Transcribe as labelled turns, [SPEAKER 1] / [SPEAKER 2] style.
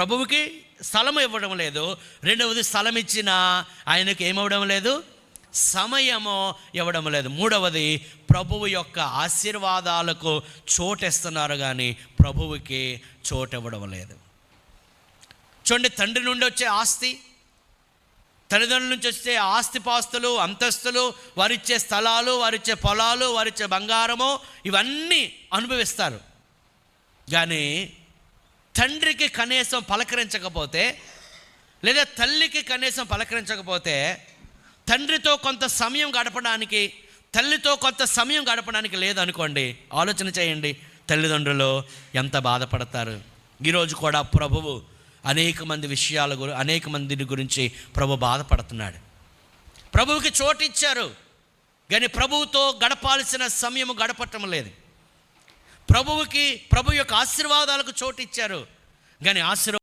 [SPEAKER 1] ప్రభువుకి స్థలం ఇవ్వడం లేదు, రెండవది స్థలం ఇచ్చినా ఆయనకి ఏమవ్వడం లేదు, సమయము ఇవ్వడం లేదు, మూడవది ప్రభువు యొక్క ఆశీర్వాదాలకు చోటేస్తున్నారు కానీ ప్రభువుకి చోటు ఇవ్వడం లేదు. చూడండి, తండ్రి నుండి వచ్చే ఆస్తి, తల్లిదండ్రుల నుంచి వచ్చే ఆస్తిపాస్తులు, అంతస్తులు, వారిచ్చే స్థలాలు, వారిచ్చే పొలాలు, వారిచ్చే బంగారము, ఇవన్నీ అనుభవిస్తారు. కానీ తండ్రికి కనీసం పలకరించకపోతే, లేదా తల్లికి కనీసం పలకరించకపోతే, తండ్రితో కొంత సమయం గడపడానికి, తల్లితో కొంత సమయం గడపడానికి లేదనుకోండి, ఆలోచన చేయండి తల్లిదండ్రులు ఎంత బాధపడతారు. ఈరోజు కూడా ప్రభువు అనేక మందిని గురించి ప్రభు బాధపడుతున్నాడు. ప్రభువుకి చోటు ఇచ్చారు కానీ ప్రభువుతో గడపాల్సిన సమయము గడపటం లేదు. ప్రభు యొక్క ఆశీర్వాదాలకు చోటు ఇచ్చారు కానీ